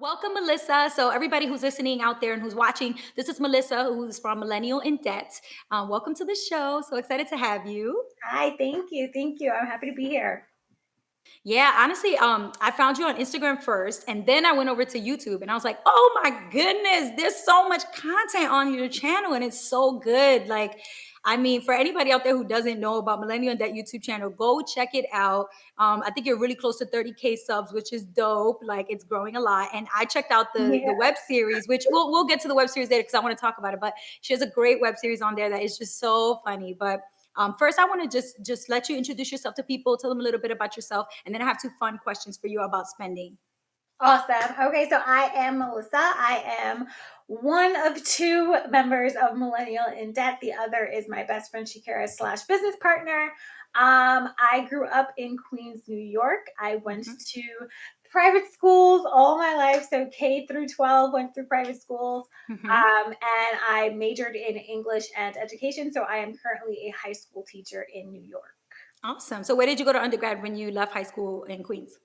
Welcome, Melissa. So, everybody who's listening out there and who's watching, this is Melissa, who's from Millennial in Debt. Welcome to the show. So excited to have you. Hi, thank you. Thank you. I'm happy to be here. Yeah, honestly, I found you on Instagram first, and then I went over to YouTube, and I was like, "Oh my goodness, there's so much content on your channel, and it's so good." Like, I mean, for anybody out there who doesn't know about Millennial and That YouTube channel, go check it out. I think you're really close to 30K subs, which is dope. Like, it's growing a lot. And I checked out the Yeah. web series, which we'll get to the web series later because I want to talk about it. But she has a great web series on there that is just so funny. But first, I want to just let you introduce yourself to people, tell them a little bit about yourself, and then I have two fun questions for you about spending. Awesome. Okay, so I am Melissa. I am one of two members of Millennial in Debt. The other is my best friend Shakira slash business partner. I grew up in Queens, New York. I went Mhm. to private schools all my life. So K through 12 went through private schools. Mhm. And I majored in English and education. So I am currently a high school teacher in New York. Awesome. So, where did you go to undergrad when you left high school in Queens?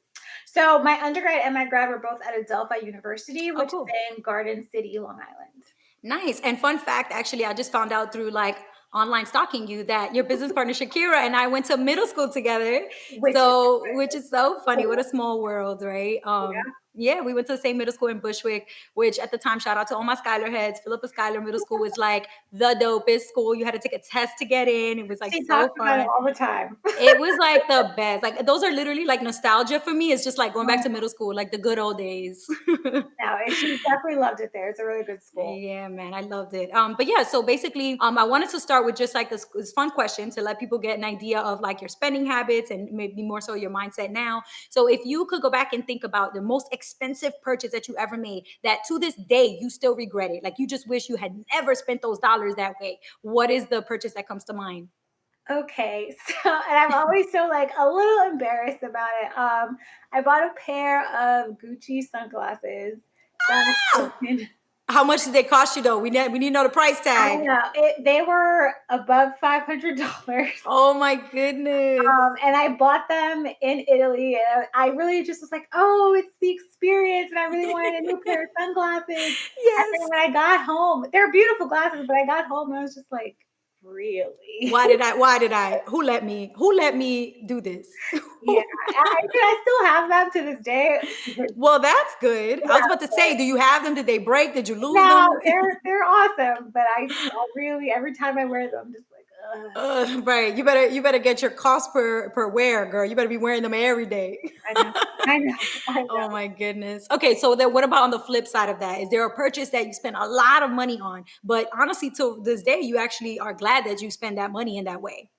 So my undergrad and my grad were both at Adelphi University, Oh, which is cool. in Garden City, Long Island. Nice. And fun fact, actually, I just found out through like online stalking you that your business partner Shakira and I went to middle school together. Which is So, which is so funny. What a cool. small world, right? Yeah. Yeah, we went to the same middle school in Bushwick, which at the time, shout out to all my Schuyler heads. Philippa Schuyler Middle School was like the dopest school. You had to take a test to get in. It was like She so talks about it fun. all the time. It was like the best. Like those are literally like nostalgia for me. It's just like going back to middle school, like the good old days. No, she definitely loved it there. It's a really good school. Yeah, man, I loved it. But yeah, so basically, I wanted to start with just like this fun question to let people get an idea of like your spending habits and maybe more so your mindset now. So if you could go back and think about the most expensive purchase that you ever made that to this day you still regret it, like you just wish you had never spent those dollars that way. What is the purchase that comes to mind? Okay, so and I'm always so like a little embarrassed about it. I bought a pair of Gucci sunglasses back in How much did they cost you though? We need to know the price I tag. don't know. They were above $500. Oh my goodness. And I bought them in Italy, and I really just was like, "Oh, it's the experience," and I really wanted a new pair of sunglasses. And then Yes. when I got home, they're beautiful glasses, but I got home and I was just like, "Really?" Why did I? Who let me do this? Yeah, I still have them to this day. Well, that's good. I was Yeah, about to say, do you have them? Did they break? Did you lose no, them? they're awesome, but I really every time I wear them, I'm just like, "Ugh." Right. You better get your cost per wear, girl. You better be wearing them every day. I know, I know, I Oh know. my goodness. Okay, so then what about on the flip side of that? Is there a purchase that you spend a lot of money on, but honestly, till this day, you actually are glad that you spend that money in that way?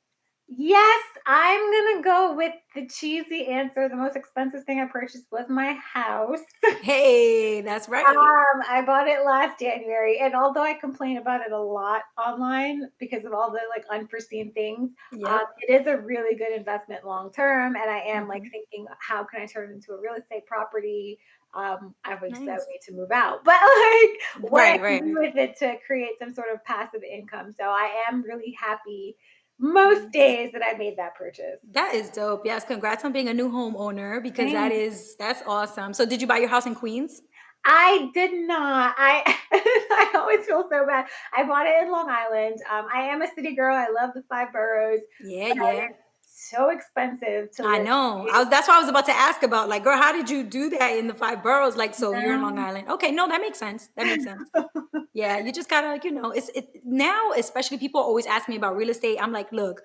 Yes, I'm gonna go with the cheesy answer. The most expensive thing I purchased was my house. Hey, that's right. I bought it last January, and although I complain about it a lot online because of all the like unforeseen things, Yep. it is a really good investment long term. And I am like Mhm. thinking, how can I turn it into a real estate property? Obviously, I would Nice. need to move out, but like what I Right, can right. do with it to create some sort of passive income. So I am really happy most days that I made that purchase. That is dope. Yes, congrats on being a new homeowner because Thanks. that's awesome. So did you buy your house in Queens? I did not. I I always feel so bad. I bought it in Long Island. I am a city girl. I love the five boroughs, Yeah, but yeah. it's so expensive to I live know. in. That's what I was about to ask about. Like, girl, how did you do that in the five boroughs? Like, so you're in Long No. Island. Okay, no, that makes sense. That makes sense. Yeah, you just gotta, it's it now, especially people always ask me about real estate. I'm like, look,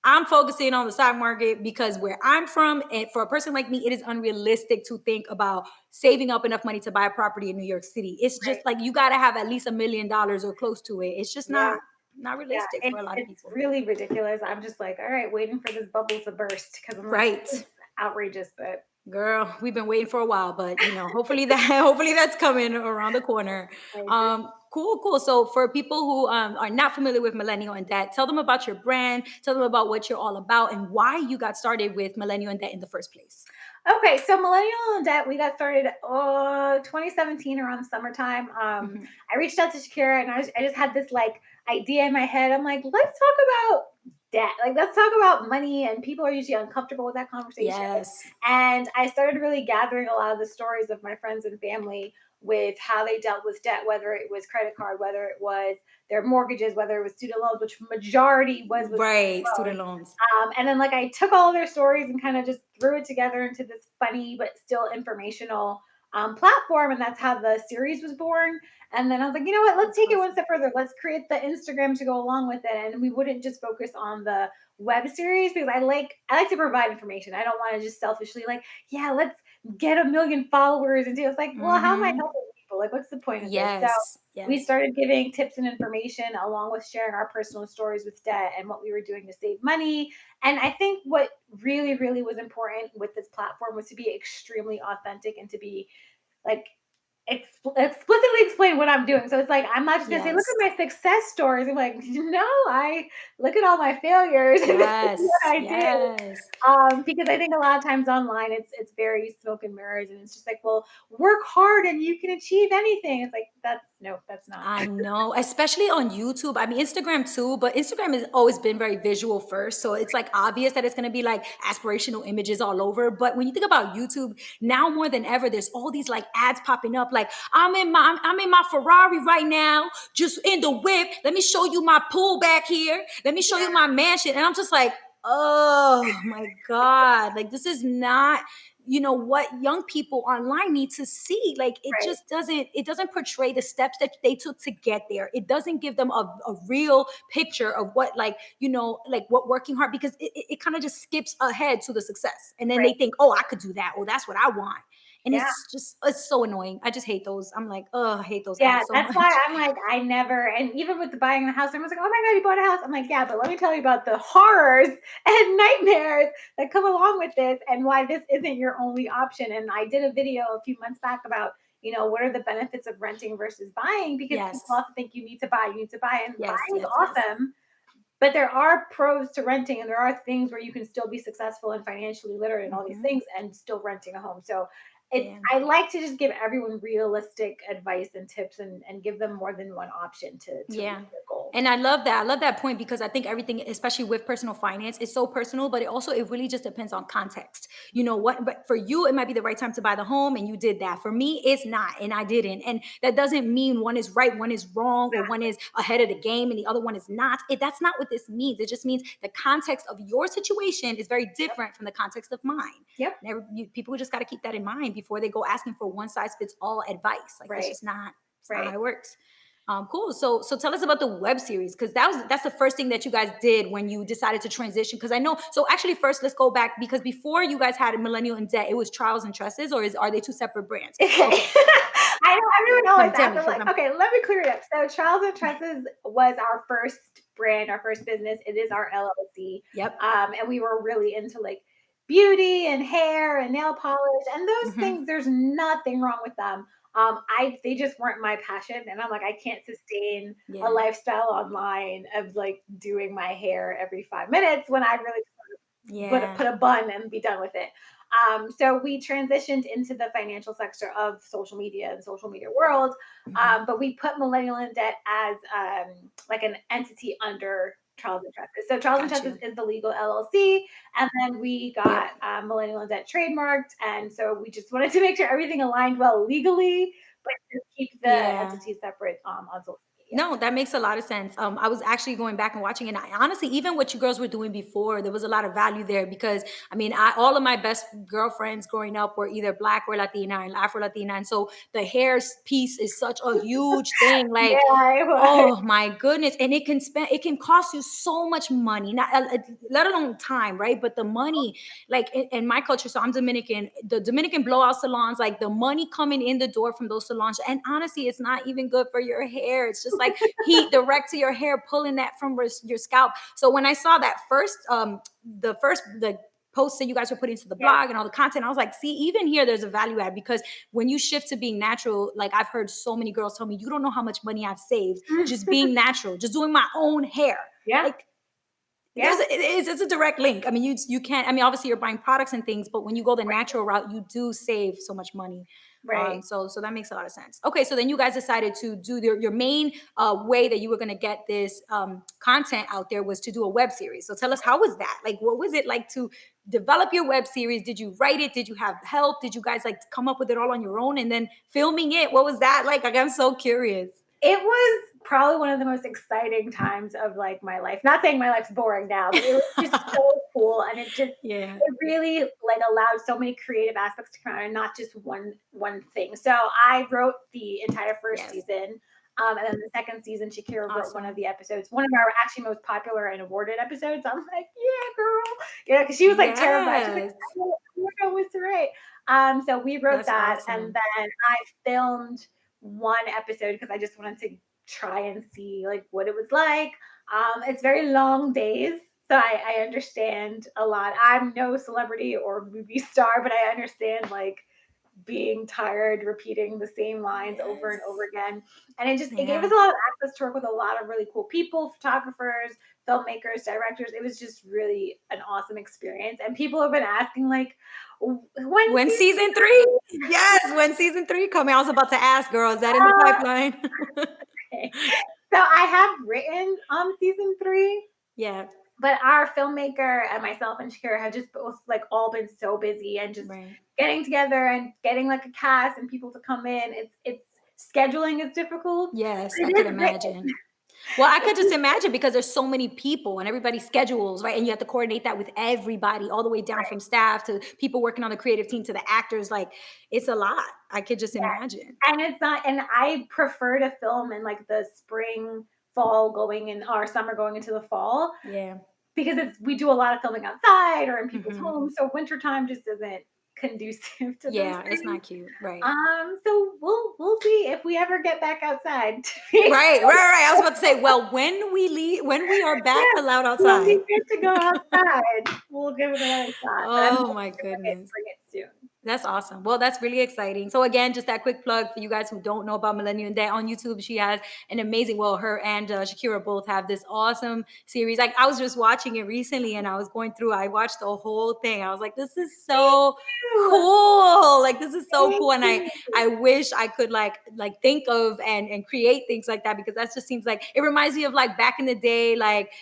I'm focusing on the stock market because where I'm from, and for a person like me, it is unrealistic to think about saving up enough money to buy a property in New York City. It's just Right. like you gotta have at least $1 million or close to it. It's just Yeah. not Yeah. realistic for a lot of It's people. really ridiculous. I'm just like, all right, waiting for this bubble to burst because I'm like, Right. this is outrageous, but Girl, we've been waiting for a while, but hopefully that hopefully that's coming around the corner. I agree. Cool, cool. So for people who are not familiar with Millennial and Debt, tell them about your brand, tell them about what you're all about, and why you got started with Millennial and Debt in the first place. Okay, so Millennial in Debt, we got started 2017 around the summertime. Mhm. I reached out to Shakira and I just had this like idea in my head. I'm like, let's talk about debt. Like, let's talk about money. And people are usually uncomfortable with that conversation. Yes. And I started really gathering a lot of the stories of my friends and family with how they dealt with debt, whether it was credit card, whether it was their mortgages, whether it was student loans, which majority was with student Right. Student loans. loans. And then like I took all of their stories and kind of just threw it together into this funny but still informational platform, and that's how the series was born. And then I was like, you know what? Let's That's take it one awesome. step further. Let's create the Instagram to go along with it, and we wouldn't just focus on the web series because I like to provide information. I don't want to just selfishly like, yeah, let's get 1 million followers and do. It's like, well, how am I Mm-hmm. helping people? Like, what's the point of this? So Yes. we Yes. started giving tips and information along with sharing our personal stories with debt and what we were doing to save money. And I think what really, really was important with this platform was to be extremely authentic and to be like explicitly explain what I'm doing. So it's like I'm not just gonna say, "Look Yes. at my success stories." I'm like, "No, I look at all my failures, and this is what Yes. I did." Yes. Because I think a lot of times online, it's very smoke and mirrors, and it's just like, "Well, work hard and you can achieve anything." It's like that's no, that's not. I know, especially on YouTube. I mean, Instagram too, but Instagram has always been very visual first. So it's like obvious that it's going to be like aspirational images all over. But when you think about YouTube, now more than ever, there's all these like ads popping up. Like, I'm in my Ferrari right now, just in the whip. Let me show you my pool back here. Let me show you Yeah, my mansion. And I'm just like, oh my God. Like, this is not what young people online need to see. Like, right, it doesn't portray the steps that they took to get there. It doesn't give them a real picture of what, like, like what working hard, because it kind of just skips ahead to the success, and then they right. think, oh, I could do that, oh, that's what I want. And Yeah. it's so annoying. I just hate those. I'm like, oh, I hate those Yeah, ads so that's why much. I'm like, I never, and even with the buying the house, everyone's like, "Oh my god, you bought a house." I'm like, "Yeah, but let me tell you about the horrors and nightmares that come along with this, and why this isn't your only option." And I did a video a few months back about, what are the benefits of renting versus buying, because people Yes. often think you need to buy, and Yes. buying is Yes. Yes. awesome, but there are pros to renting, and there are things where you can still be successful and financially literate and all these Hmm. things and still renting a home. So it's Yeah. I like to just give everyone realistic advice and tips, and give them more than one option to reach Yeah. their goal. And I love that. I love that point, because I think everything, especially with personal finance, is so personal, but it really just depends on context. You know what? But for you, it might be the right time to buy the home and you did that. For me, it's not, and I didn't. And that doesn't mean one is right, one is wrong, or one is ahead of the game and the other one is not. That's not what this means. It just means the context of your situation is very Yep. different from the context of mine. Yep. And people just got to keep that in mind before they go asking for one size fits all advice. Like, Right. it's not how Right. it works. Cool. So tell us about the web series, because that's the first thing that you guys did when you decided to transition. Because I know. So actually, first let's go back, because before you guys had a Millennial in Debt, it was Trials and Tresses, or are they two separate brands? Okay. Okay, I know everyone always tell asks. me, I'm because like, I'm okay, let me clear it up. So Charles and Tresses was our first brand, our first business. It is our LLC. yep. And we were really into like beauty and hair and nail polish and those Hmm. things. There's nothing wrong with them. They just weren't my passion. And I'm like, I can't sustain a Yeah, lifestyle online of like doing my hair every 5 minutes when I really yeah. put a bun and be done with it. So we transitioned into the financial sector of social media and social media world, Hmm. but we put Millennial in Debt as like an entity under Charles and Tresses. So Charles and Got Tresses you. is the legal LLC, and then we got Yep. Millennial in Debt trademarked, and so we just wanted to make sure everything aligned well legally, but just keep the Yeah. entities separate on social media. No, that makes a lot of sense. I was actually going back and watching, and honestly, even what you girls were doing before, there was a lot of value there, because I mean, all of my best girlfriends growing up were either Black or Latina and Afro Latina, and so the hair piece is such a huge thing. Like, Yeah, it was. oh my goodness. And it can cost you so much money, not let alone time, right? But the money, like in my culture, so I'm Dominican, the Dominican blowout salons, like the money coming in the door from those salons. And honestly, it's not even good for your hair. It's just like heat direct to your hair, pulling that from your scalp. So when I saw that the posts that you guys were putting to the Yeah. blog and all the content, I was like, see, even here there's a value add, because when you shift to being natural, like I've heard so many girls tell me, you don't know how much money I've saved just being natural, just doing my own hair. Yeah. Like, Yeah. It's a direct link. I mean, you can't. I mean, obviously you're buying products and things, but when you go the natural route, you do save so much money. Right. So that makes a lot of sense. Okay, so then you guys decided to do your main way that you were going to get this content out there was to do a web series. So tell us, how was that? Like, what was it like to develop your web series? Did you write it? Did you have help? Did you guys like come up with it all on your own and then filming it? What was that like? Like, I'm so curious. It was probably one of the most exciting times of, like, my life. Not saying my life's boring now, but it was just so cool, and Yeah. it really, like, allowed so many creative aspects to come out and not just one thing. So, I wrote the entire first Yes. season, and then the second season, Shakira wrote one of Awesome. the episodes, one of our actually most popular and awarded episodes. I'm like, "Yeah, girl." Yeah, because she was, like, terrified. She's like, Yes. I don't know what to write." So we wrote That's that, and awesome. then I filmed one episode because I just wanted to try and see like what it was like. It's very long days, so I understand a lot. I'm no celebrity or movie star, but I understand like being tired, repeating the same lines over and over Yes. again. And it gave us Yeah. a lot of access to work with a lot of really cool people, photographers, filmmakers, directors. It was just really an awesome experience. And people have been asking like, when's When season season three? three? Yes, when season three coming. I was about to ask, girl, is that in the pipeline? Okay. So I have written season three, Yeah, but our filmmaker and myself and Shakira have just both like all been so busy and just right. getting together and getting like a cast and people to come in. It's scheduling is difficult, Yes, but I it could is written. imagine. Well, I could just imagine because there's so many people and everybody's schedules, right? And you have to coordinate that with everybody, all the way down from staff to people working on the creative team to the actors. Like, it's a lot. I could just Yes. imagine. And it's not, and I prefer to film in like the spring, fall going in, or summer going into the fall, Yeah. because we do a lot of filming outside or in people's Hmm. homes. So wintertime just isn't conducive to those Yeah, it's things. not cute. Right. So we'll see if we ever get back outside to be Right, right, excited. right. I was about to say, well, when we leave, when we are back Yeah, allowed when outside. we get to go outside, we'll give it another shot. But I'm Oh hoping my to goodness. bring it soon. That's awesome. Well, that's really exciting. So again, just that quick plug for you guys who don't know about Millennial Dad on YouTube. She has an amazing, well, her and Shakira both have this awesome series. Like I was just watching it recently and I was going through, I watched the whole thing. I was like, this is Thank so you. cool. Like this is so Thank cool. And you. I wish I could like think of and create things like that because that just seems like it reminds me of like back in the day, like,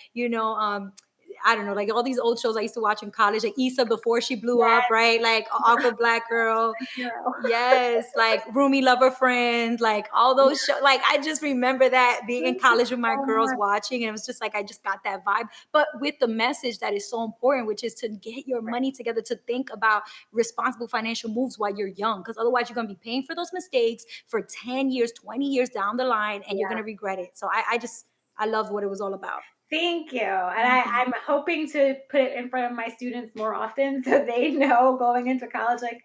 I don't know, like all these old shows I used to watch in college, like Issa before she blew up, Yes, right? Like Awkward Black Girl. my hero. Yes, like Roomy Lover Friend, like all Yeah, those shows. Like I just remember that being in thank you college with my so girls much. watching, and it was just like I just got that vibe. But with the message that is so important, which is to get your Right. money together, to think about responsible financial moves while you're young, because otherwise you're gonna be paying for those mistakes for 10 years, 20 years down the line, and you're Yeah. gonna regret it. So I love what it was all about. Thank you. And Mhm. I'm hoping to put it in front of my students more often so they know going into college, like,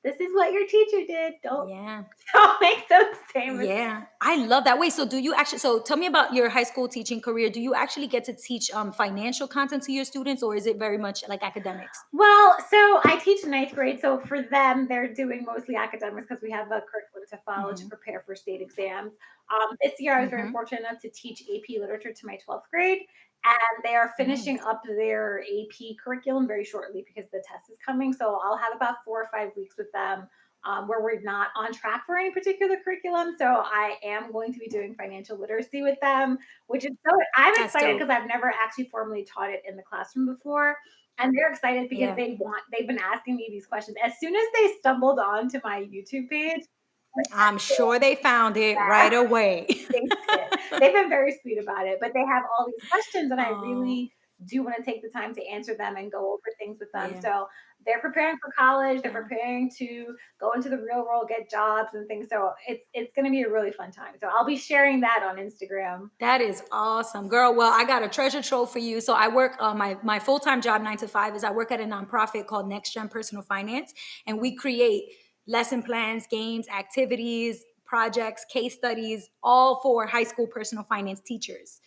this is what your teacher did. Don't Yeah. don't make those same mistakes. Yeah, I love that. Wait, so do you actually, so tell me about your high school teaching career. Do you actually get to teach financial content to your students or is it very much like academics? Well, so I teach ninth grade. So for them, they're doing mostly academics because we have a curriculum to follow to Hmm. prepare for state exams. This year, I was very Hmm. fortunate enough to teach AP literature to my 12th grade, and they are finishing Nice. up their AP curriculum very shortly because the test is coming. So I'll have about 4 or 5 weeks with them. Where we're not on track for any particular curriculum. So I am going to be doing financial literacy with them, which is so I'm That's excited because dope. I've never actually formally taught it in the classroom before, and they're excited because Yeah. they've been asking me these questions. As soon as they stumbled onto my YouTube page, like, I'm sure they found it yeah, right away. they did. They've been very sweet about it, but they have all these questions, and I Oh, really do want to take the time to answer them and go over things with them. yeah. So they're preparing for college, they're Yeah. preparing to go into the real world, get jobs and things. So it's going to be a really fun time. So I'll be sharing that on Instagram. That is awesome, girl. Well, I got a treasure trove for you. So I work my full time job 9 to 5 is I work at a nonprofit called Next Gen Personal Finance, and we create lesson plans, games, activities, projects, case studies, all for high school personal finance teachers.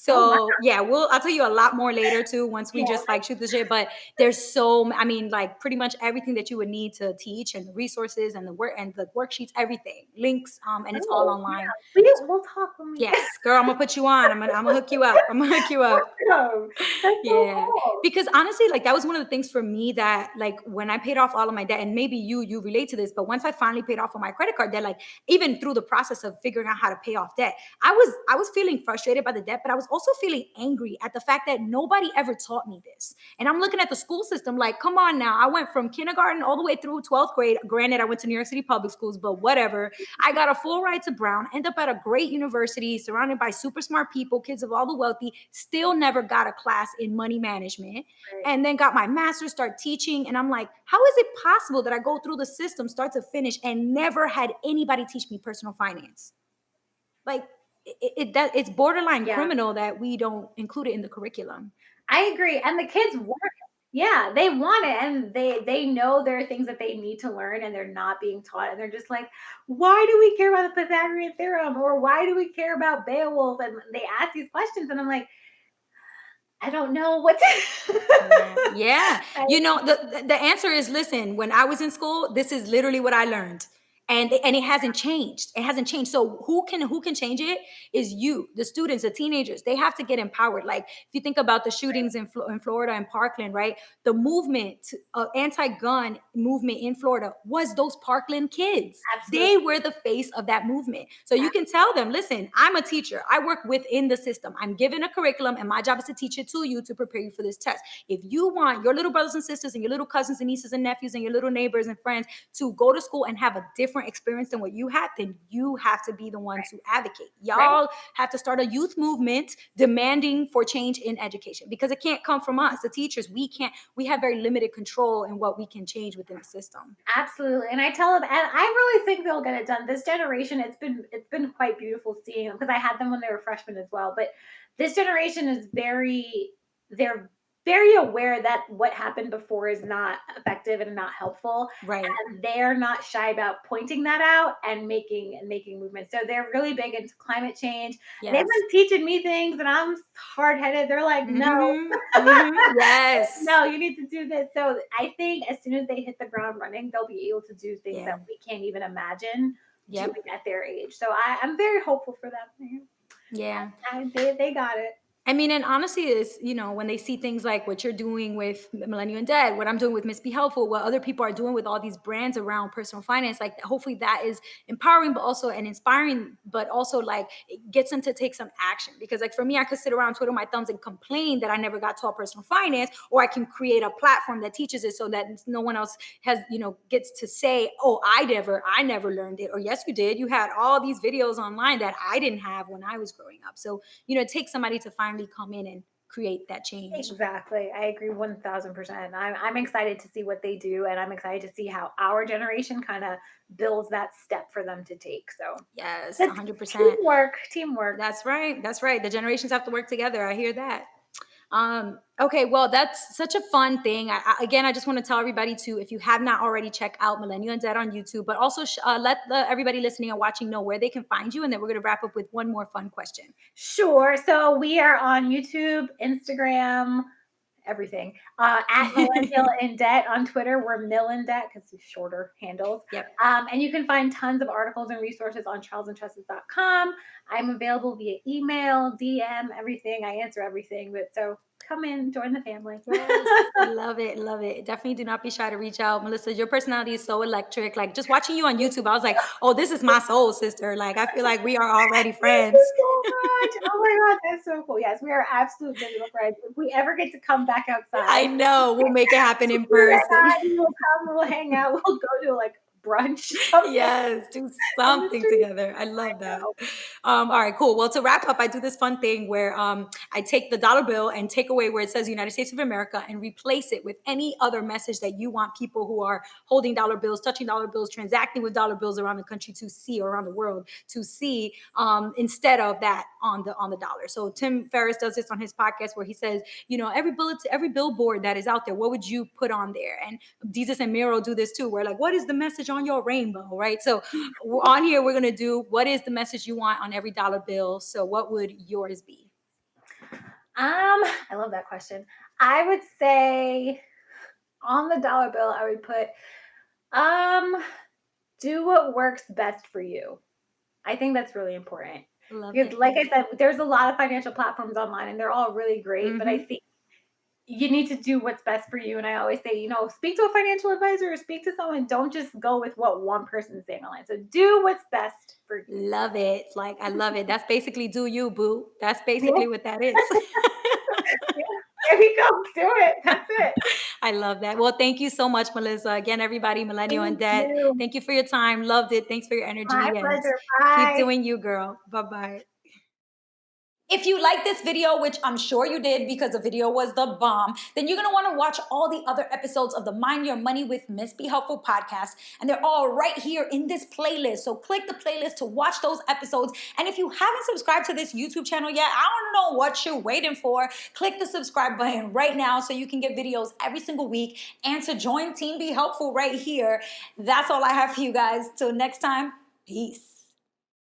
Oh, wow. So yeah, I'll tell you a lot more later too once we Yeah. just like shoot the shit. But there's so I mean, like pretty much everything that you would need to teach and the resources and the worksheets, everything, links, and it's all Oh, online. yeah. We'll talk when we get Yes, girl, I'm gonna put you on. I'm gonna hook you up. I'm gonna hook you up. awesome. That's so Yeah, cool. because honestly, like that was one of the things for me that like when I paid off all of my debt, and maybe you relate to this, but once I finally paid off on my credit card debt, like even through the process of figuring out how to pay off debt, I was feeling frustrated by the debt, but I was also feeling angry at the fact that nobody ever taught me this. And I'm looking at the school system like, come on now, I went from kindergarten all the way through 12th grade. Granted, I went to New York City public schools, but whatever. I got a full ride to Brown, end up at a great university, surrounded by super smart people, kids of all the wealthy, still never got a class in money management, Right. and then got my master's, start teaching. And I'm like, how is it possible that I go through the system start to finish and never had anybody teach me personal finance? Like it's borderline Yeah. criminal that we don't include it in the curriculum. I agree, and the kids want it. Yeah, they want it, and they know there are things that they need to learn, and they're not being taught, and they're just like, "Why do we care about the Pythagorean theorem?" Or "Why do we care about Beowulf?" And they ask these questions, and I'm like, "I don't know what to." Yeah. Yeah. I You know, the answer is listen, when I was in school, this is literally what I learned. And it hasn't changed. It hasn't changed. So who can change it is you, the students, the teenagers. They have to get empowered. Like if you think about the shootings in Florida and Parkland, right? The movement, anti-gun movement in Florida was those Parkland kids. absolutely. They were the face of that movement. So you can tell them, listen, I'm a teacher. I work within the system. I'm given a curriculum, and my job is to teach it to you to prepare you for this test. If you want your little brothers and sisters and your little cousins and nieces and nephews and your little neighbors and friends to go to school and have a different experience than what you had, then you have to be the one to advocate. Right. Y'all have to start a youth movement demanding for change in education, because it can't come from us, the teachers. We have very limited control in what we can change within the system. Absolutely, and I tell them, and I really think they'll get it done. This generation, it's been quite beautiful seeing them because I had them when they were freshmen as well. But this generation is they're very aware that what happened before is not effective and not helpful, Right. and they're not shy about pointing that out and making movements. So they're really big into climate change, and they've Yes. been teaching me things, and I'm hard headed. They're like, no, Hmm. Hmm. Yes. no, you need to do this. So I think as soon as they hit the ground running, they'll be able to do things Yeah. that we can't even imagine doing Yep. at their age. So I'm very hopeful for them. Yeah. They got it. I mean, and honestly, is when they see things like what you're doing with Millennial and Dead, what I'm doing with MissBeHelpful, what other people are doing with all these brands around personal finance, like hopefully that is empowering, but also and inspiring, but also like it gets them to take some action. Because like for me, I could sit around, twiddle my thumbs, and complain that I never got taught personal finance, or I can create a platform that teaches it so that no one else has gets to say, oh, I never learned it, or yes, you did. You had all these videos online that I didn't have when I was growing up. So it takes somebody to finally come in and create that change. Exactly. I agree 1000%. I'm excited to see what they do, and I'm excited to see how our generation kind of builds that step for them to take. So Yes, that's 100%. teamwork, teamwork. That's right. That's right. The generations have to work together. I hear that. Okay, well, that's such a fun thing. Again, I just want to tell everybody to, if you have not already, check out Millennial and Dead on YouTube, but also let everybody listening and watching know where they can find you. And then we're going to wrap up with one more fun question. Sure. So we are on YouTube, Instagram, everything. At Millennial in Debt on Twitter, we're Mill in Debt because it's shorter handles. Yep. And you can find tons of articles and resources on charlesandtresses.com. I'm available via email, DM, everything. I answer everything. But so come in, join the family. Yes, I love it, love it. Definitely do not be shy to reach out. Melissa, your personality is so electric. Like just watching you on YouTube, I was like, oh, this is my soul sister. Like I feel like we are already Thank you friends. so much. Oh my God, that's so cool. Yes, we are absolute digital friends. If we ever get to come back I outside, know. We'll make it happen in you and person. I will come, we'll hang out, we'll go to like brunch, something Yes, do on the something street. together. I love I that. know. All right, cool. Well, to wrap up, I do this fun thing where I take the dollar bill and take away where it says United States of America and replace it with any other message that you want people who are holding dollar bills, touching dollar bills, transacting with dollar bills around the country to see, or around the world to see, instead of that on the dollar. So Tim Ferriss does this on his podcast where he says, every bullet, every billboard that is out there, what would you put on there? And Jesus and Miro do this too. We're like, what is the message on your rainbow, right? So on here, we're gonna do what is the message you want on every dollar bill. So what would yours be? I love that question. I would say on the dollar bill, I would put, um, do what works best for you. I think that's really important Love because, it. like I said, there's a lot of financial platforms online and they're all really great, but I Hmm. think you need to do what's best for you. And I always say, speak to a financial advisor or speak to someone. Don't just go with what one person's saying online. So do what's best for you. Love it. Like, I love it. That's basically do you, boo. That's Yeah, basically what that is. yeah. There you go. Do it. That's it. I love that. Well, thank you so much, Melissa. Again, everybody, Millennial in Thank Debt. you. Thank you for your time. Loved it. Thanks for your My energy and pleasure. keep Bye. doing you, girl. Bye bye. If you like this video, which I'm sure you did because the video was the bomb, then you're gonna wanna watch all the other episodes of the Mind Your Money with Miss Be Helpful podcast, and they're all right here in this playlist. So click the playlist to watch those episodes. And if you haven't subscribed to this YouTube channel yet, I don't know what you're waiting for. Click the subscribe button right now so you can get videos every single week and to join Team Be Helpful right here. That's all I have for you guys. Till next time, peace.